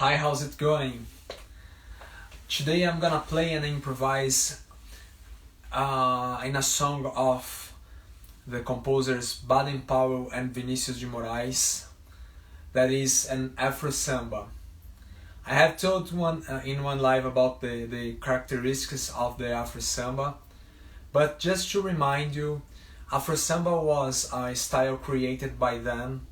Hi, how's it going? Today I'm gonna play and improvise in a song of the composers Baden Powell and Vinicius de Moraes. That is an afro samba. I have told in one live about the characteristics of the afro samba, but just to remind you, afro samba was a style created by them.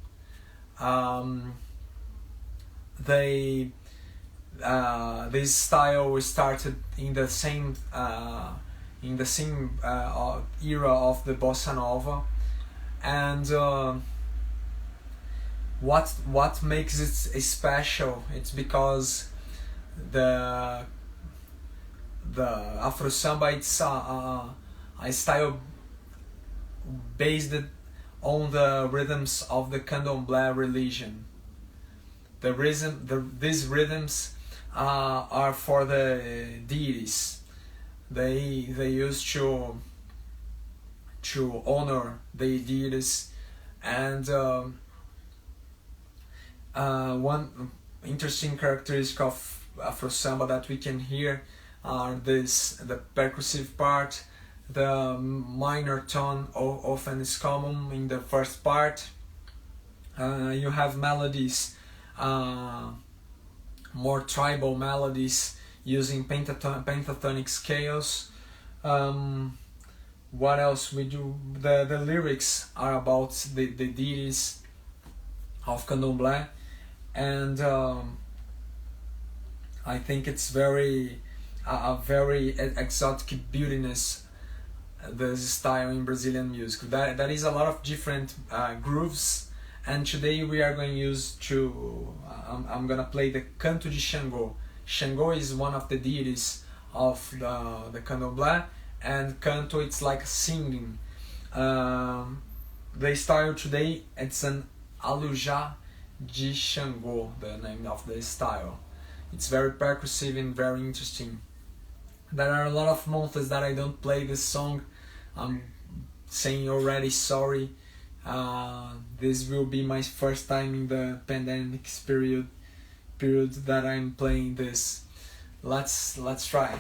This style started in the same era of the bossa nova, and what makes it special? It's because the afro samba, it's a style based on the rhythms of the candomblé religion. These rhythms are for the deities. They used to honor the deities, and one interesting characteristic of afro samba that we can hear are the percussive part. The minor tone often is common in the first part. You have melodies, more tribal melodies using pentatonic scales. What else we do? The lyrics are about the deities of candomblé, and I think it's a very exotic beautiness, this style in Brazilian music. That is a lot of different grooves. And today we are going to use I'm gonna play the Canto de Xangô. Xangô is one of the deities of the candomblé, and canto, it's like singing. The style today, it's an Alujá de Xangô, the name of the style. It's very percussive and very interesting. There are a lot of months that I don't play this song. I'm saying already sorry. This will be my first time in the pandemic period that I'm playing this. Let's try.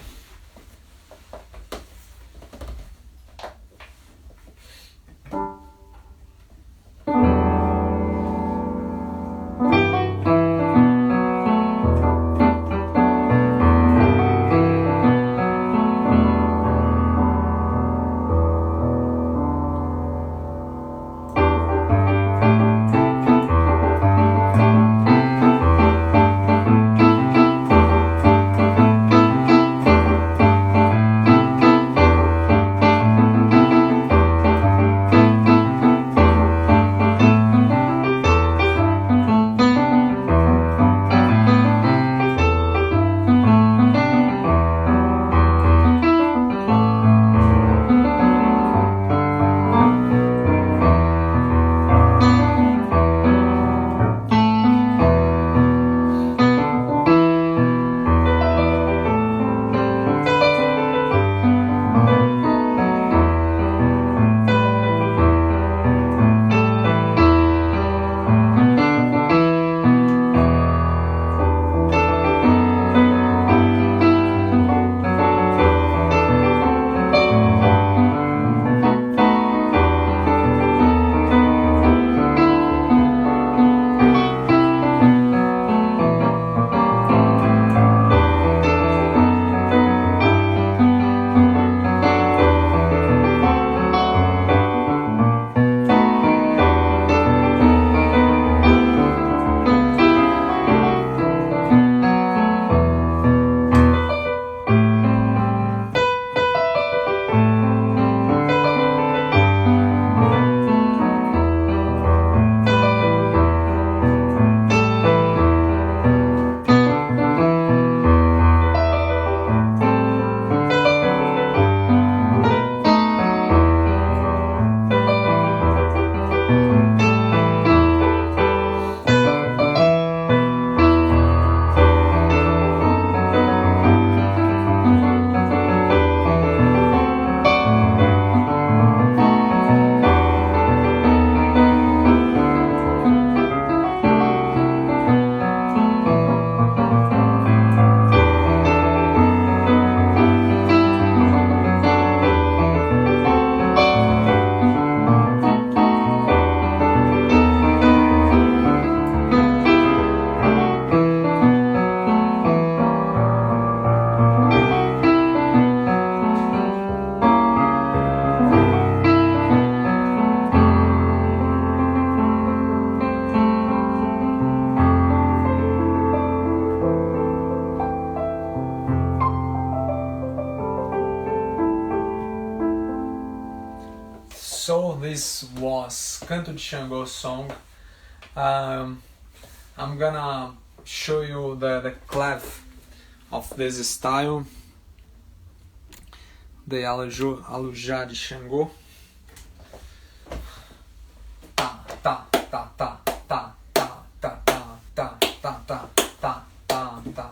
this was Canto de Xangô song. I'm gonna show you the clef of this style, the Alujá de Xangô. Ta ta ta ta ta ta ta ta ta ta ta ta ta ta.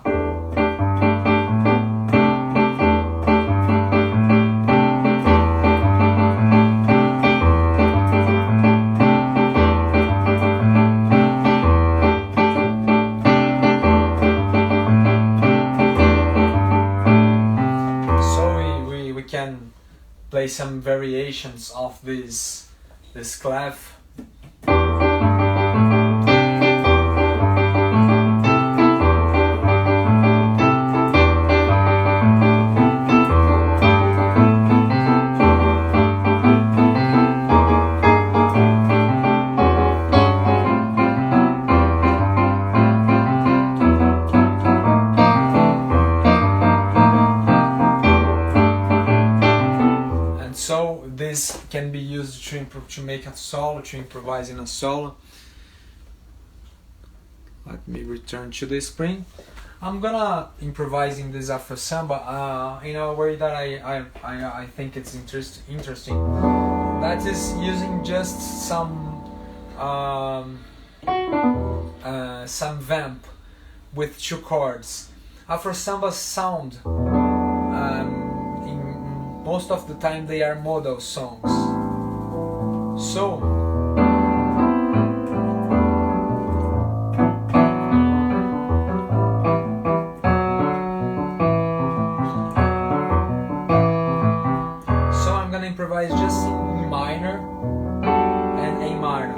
Can play some variations of this clef. So this can be used to make a solo, to improvise in a solo. Let me return to the screen. I'm gonna improvise in this afro samba in a way that I think it's interesting. That is using just some vamp with 2 chords. Afro samba sound. Most of the time they are modal songs. So I'm gonna improvise just in E minor and A minor.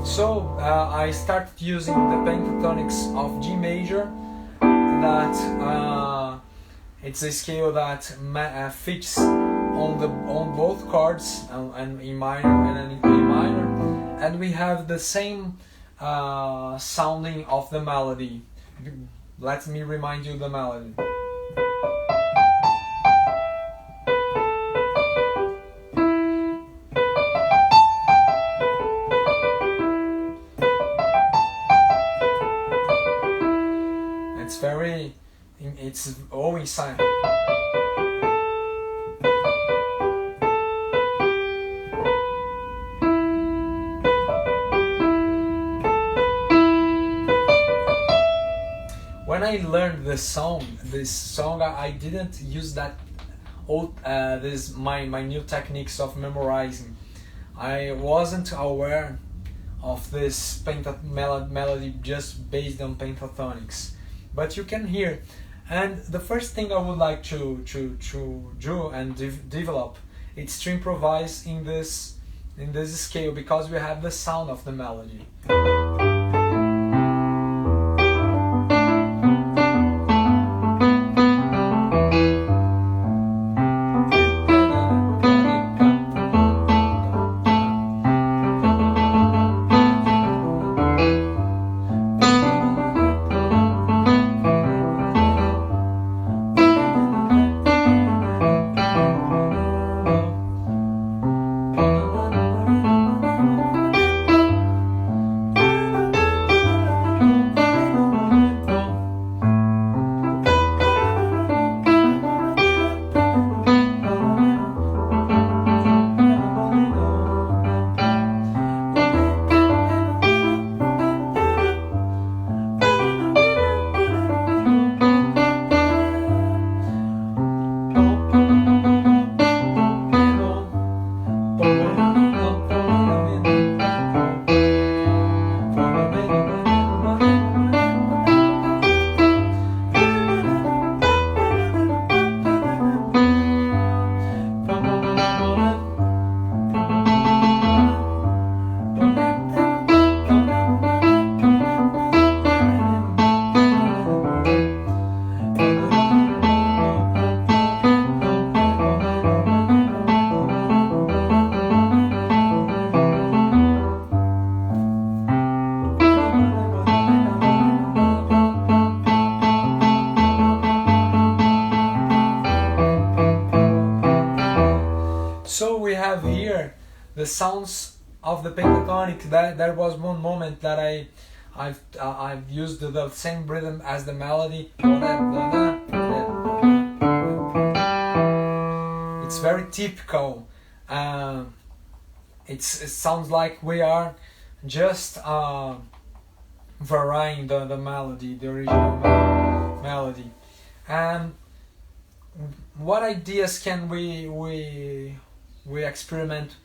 So I started using the pentatonics of G major. That it's a scale that fits on both chords, and E minor and A minor, and we have the same sounding of the melody. Let me remind you the melody. It's all inside. When I learned this song, I didn't use that old my new techniques of memorizing. I wasn't aware of this melody just based on pentatonics. But you can hear, and the first thing I would like to do and develop, it's to improvise in this scale, because we have the sound of the melody. So we have here the sounds of the pentatonic. That there was one moment that I've used the same rhythm as the melody. It's very typical. It sounds like we are just varying the melody, the original melody. And what ideas can we experiment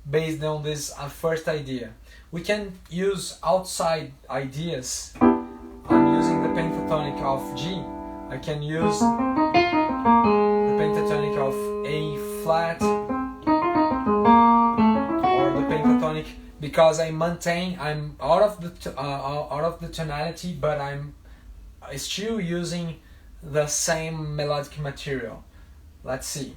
based on this first idea? We can use outside ideas. I'm using the pentatonic of G. I can use the pentatonic of A flat, or the pentatonic, because I'm out of the tonality, but I'm still using the same melodic material. Let's see.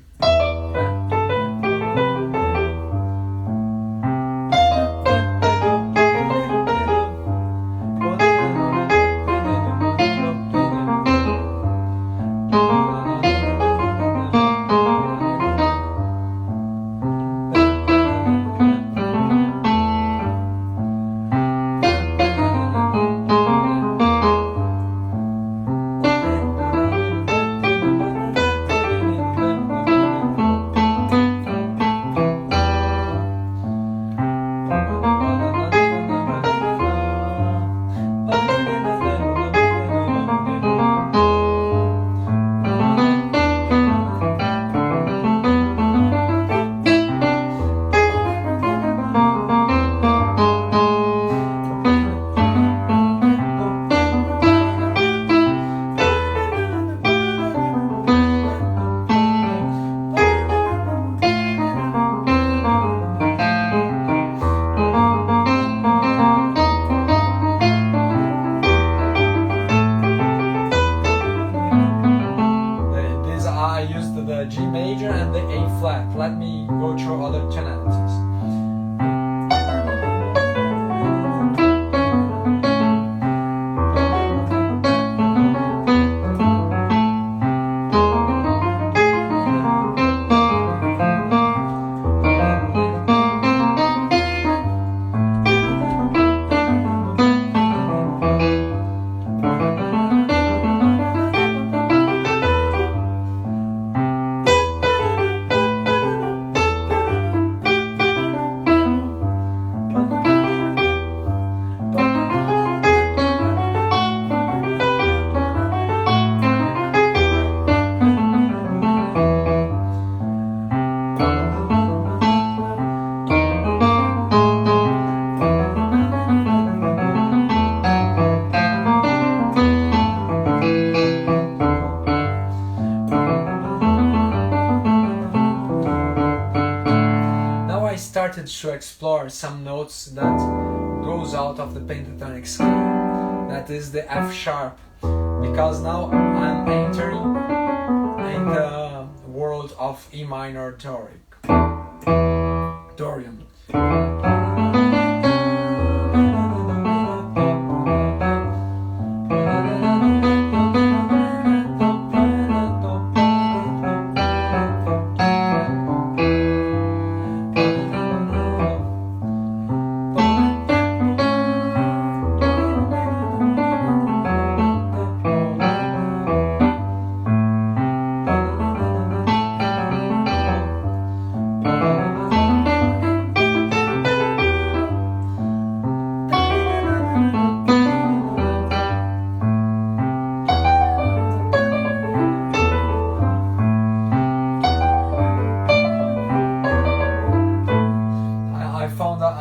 The G major and the A flat. Let me go through other tonalities. Started to explore some notes that goes out of the pentatonic scale. That is the F sharp, because now I'm entering in the world of E minor Dorian.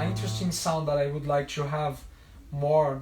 Interesting sound that I would like to have more.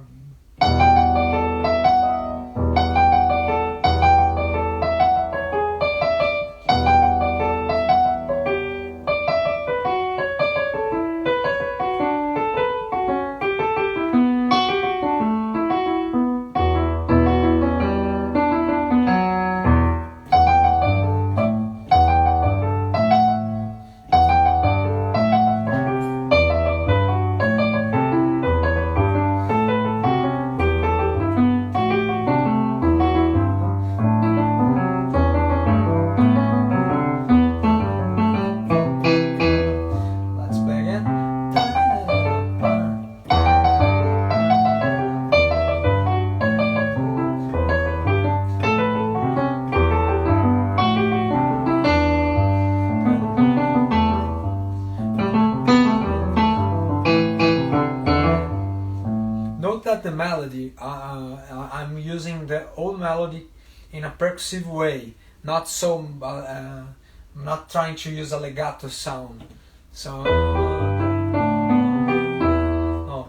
melody. I'm using the old melody in a percussive way, not so not trying to use a legato sound. So oh.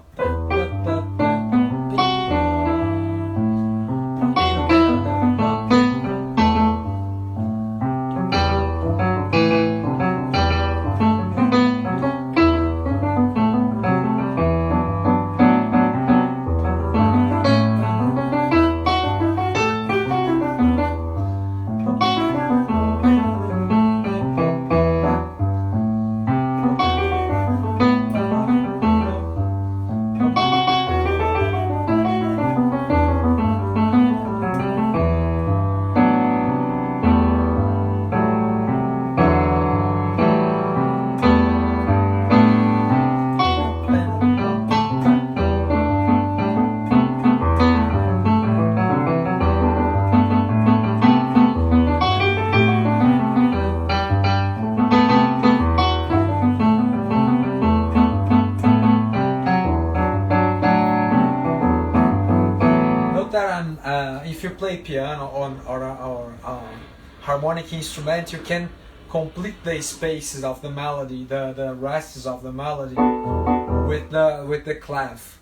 If you play piano or harmonic instrument, you can complete the spaces of the melody, the rests of the melody with the clef.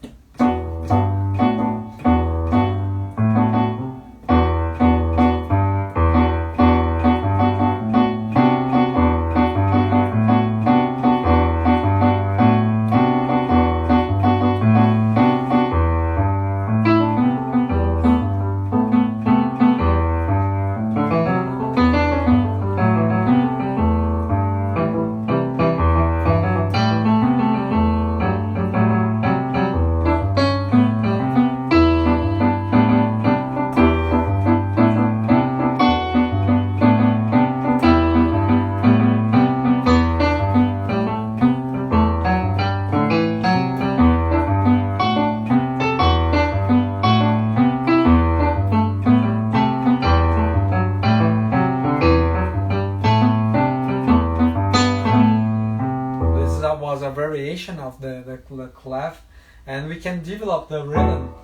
Was a variation of the clef, and we can develop the rhythm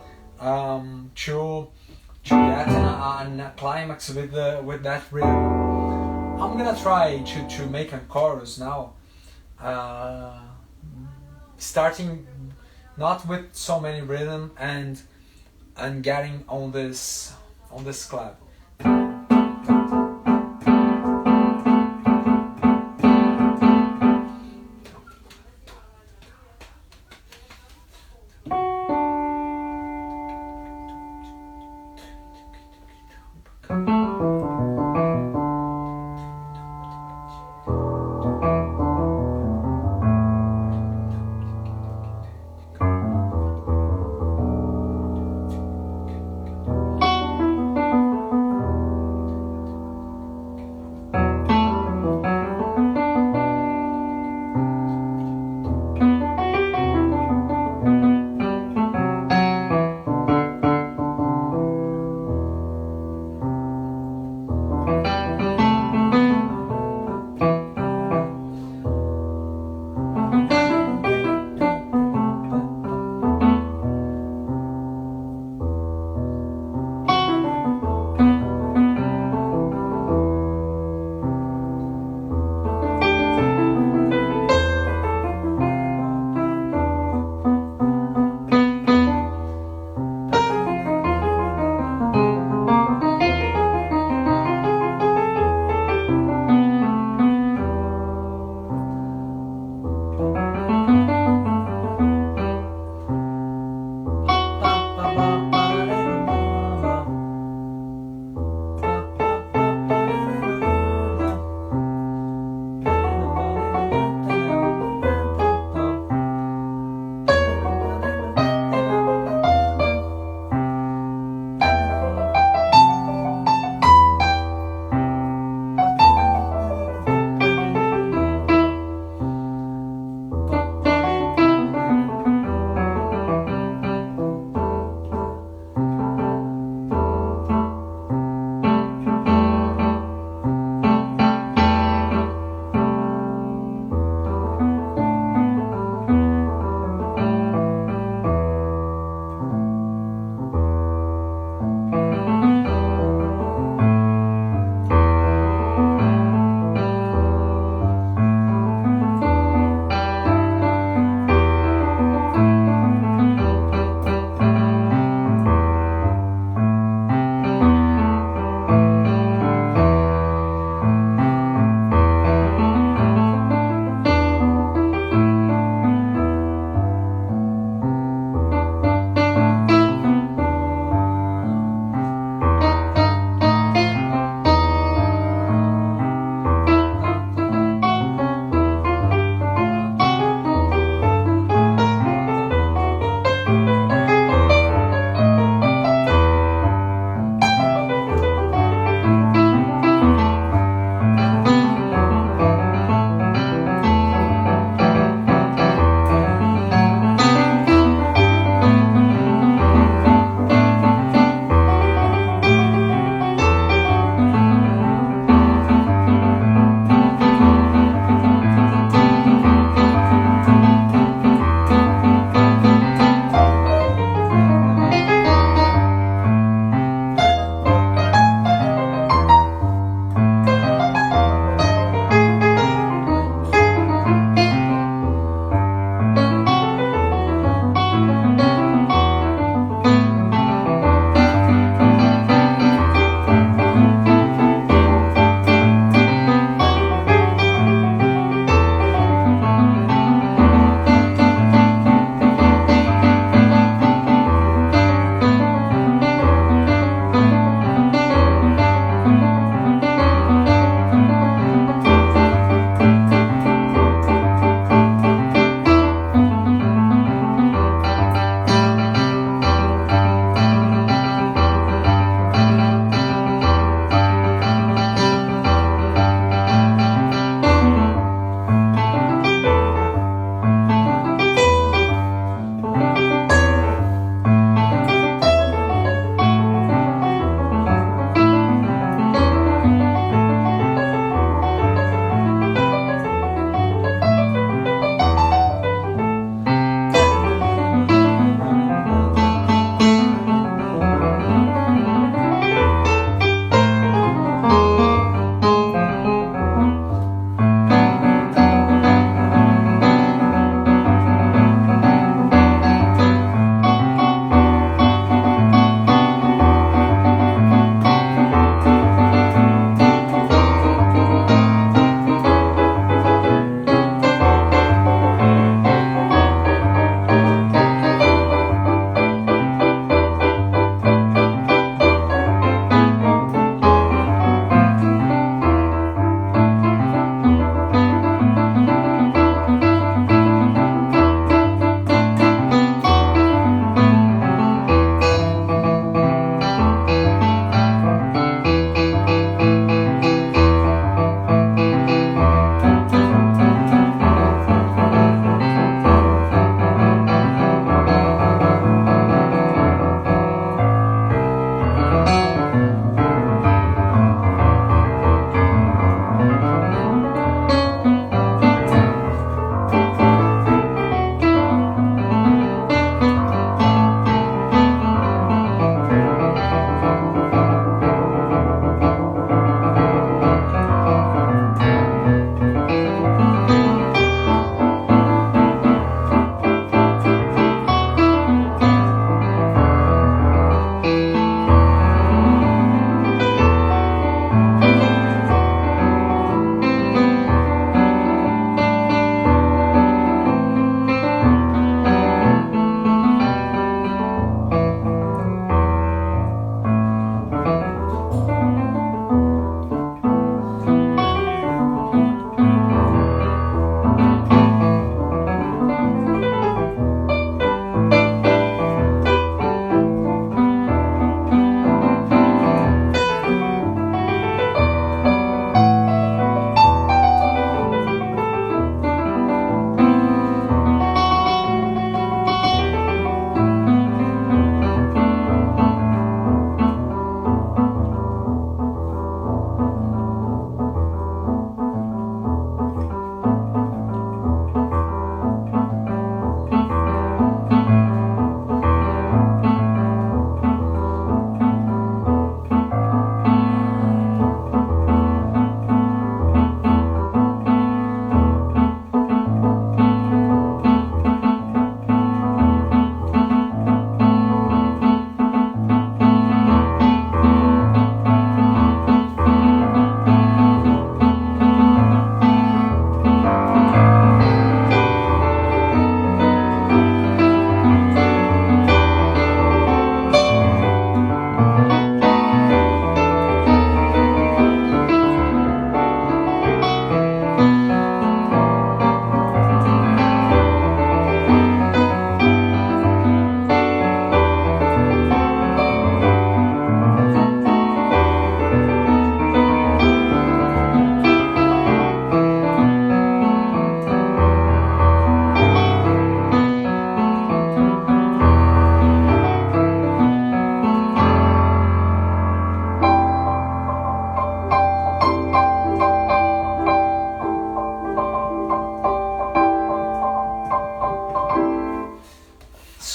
to get a climax with that rhythm. I'm gonna try to make a chorus now, starting not with so many rhythm and getting on this clef.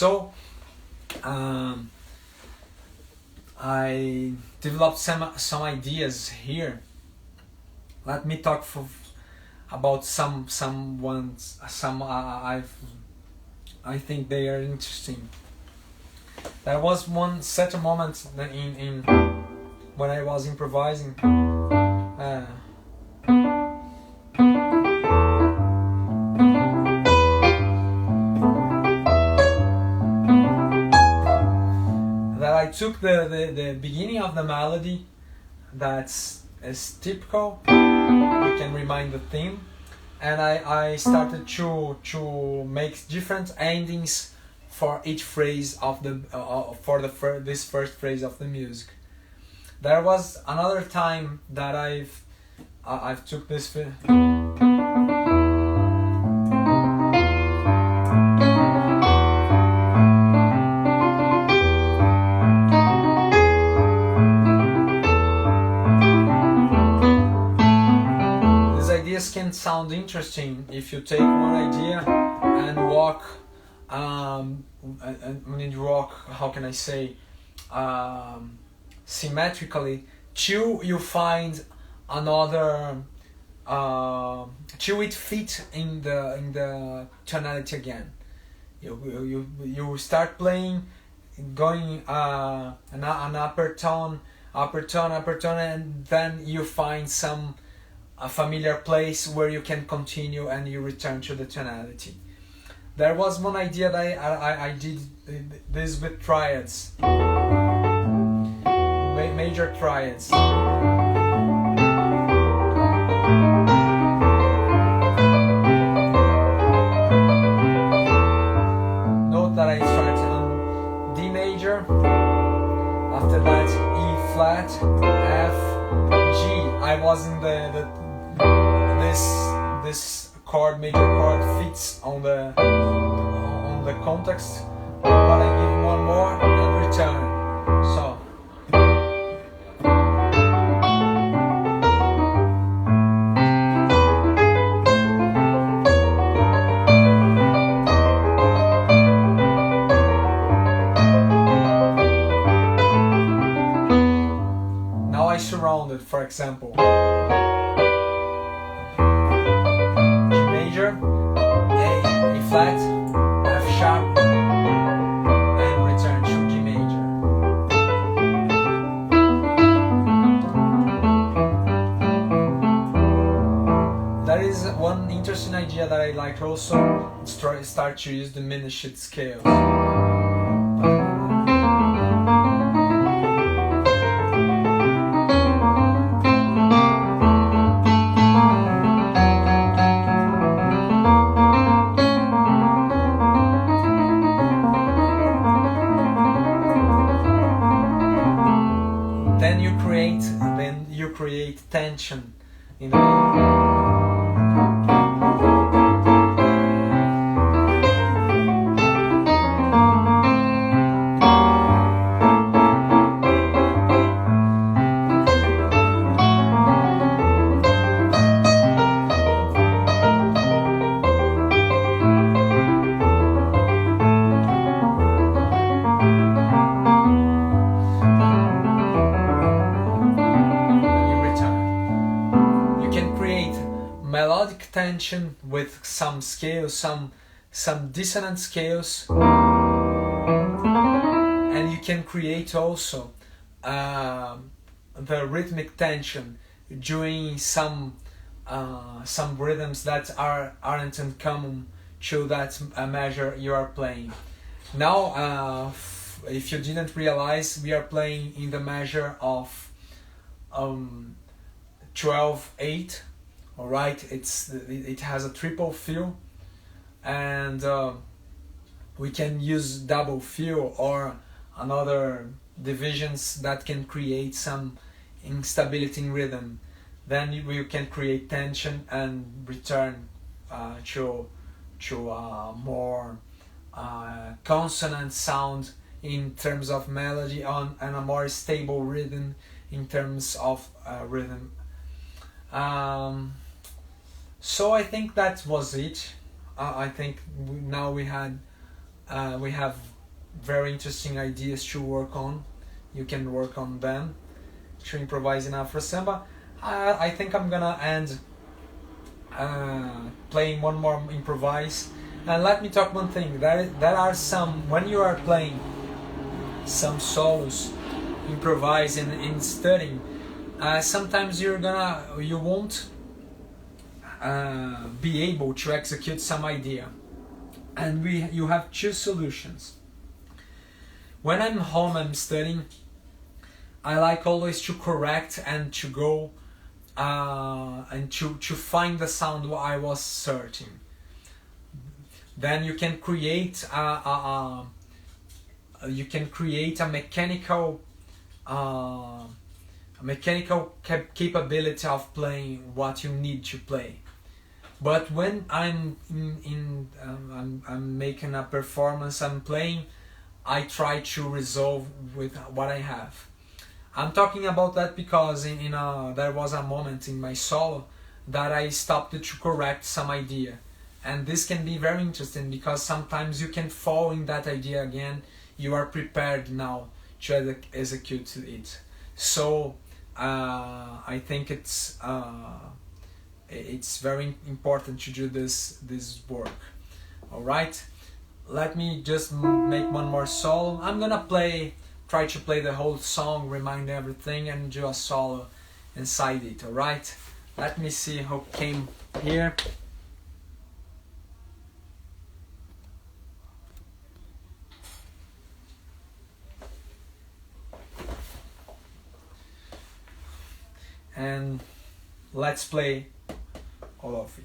So I developed some ideas here. Let me talk about some I think they are interesting. There was one certain moment in when I was improvising. That I took the beginning of the melody that's is typical. You can remind the theme, and I started to make different endings for each phrase of the this first phrase of the music. There was another time that I've took this. Can sound interesting if you take one idea and walk how can I say, symmetrically till you find another till it fit in the tonality again. You start playing, going an upper tone, and then you find a familiar place where you can continue and you return to the tonality. There was one idea that I did this with triads, major triads. Note that I started on D major, after that E flat, F, G. I was in this chord, major chord fits on the context, but I give one more and return. So now I surround it, for example. A flat, F sharp, and return to G major. That is one interesting idea that I like also. Start to use diminished scales. Then you create tension in the melodic tension with some scales, some dissonant scales, and you can create also the rhythmic tension during some rhythms that aren't in common to that measure you are playing. Now, if you didn't realize, we are playing in the measure of 12/8. All right, it has a triple feel, and we can use double feel or another divisions that can create some instability in rhythm. Then you can create tension and return to a more consonant sound in terms of melody and a more stable rhythm in terms of rhythm. So I think that was it. I think now we had We have very interesting ideas to work on. You can work on them to improvise in afro samba. I think I'm gonna end playing one more improvise. And let me talk one thing. There are some, when you are playing some solos, improvise in studying, sometimes you won't be able to execute some idea. And you have two solutions. When I'm home, I'm studying, I like always to correct and to go and to find the sound I was searching. Then you can create a mechanical capability of playing what you need to play. But when I'm I'm making a performance, I'm playing, I try to resolve with what I have. I'm talking about that because there was a moment in my solo that I stopped to correct some idea. And this can be very interesting because sometimes you can fall in that idea again. You are prepared now to execute it. So I think it's very important to do this work. All right, let me just make one more solo. I'm gonna try to play the whole song, remind everything, and do a solo inside it. All right, let me see who came here. And let's play all of it.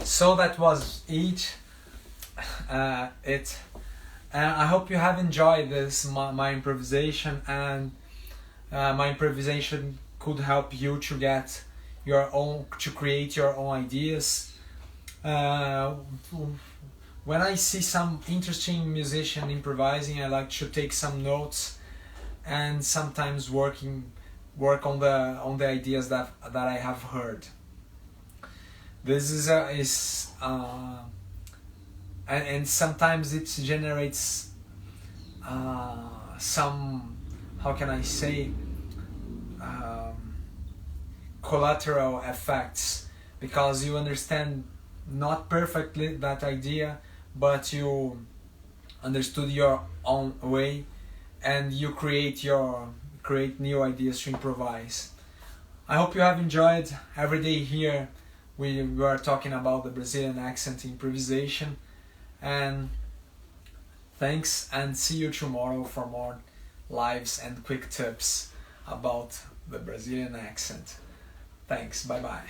So that was it. I hope you have enjoyed this my improvisation, and my improvisation could help you to get to create your own ideas. When I see some interesting musician improvising, I like to take some notes and sometimes work on the ideas that I have heard. This and sometimes it generates some, how can I say, collateral effects, because you understand not perfectly that idea, but you understood your own way, and you create new ideas to improvise. I hope you have enjoyed. Every day here we are talking about the Brazilian accent improvisation, and thanks, and see you tomorrow for more lives and quick tips about the Brazilian accent. Thanks, bye bye.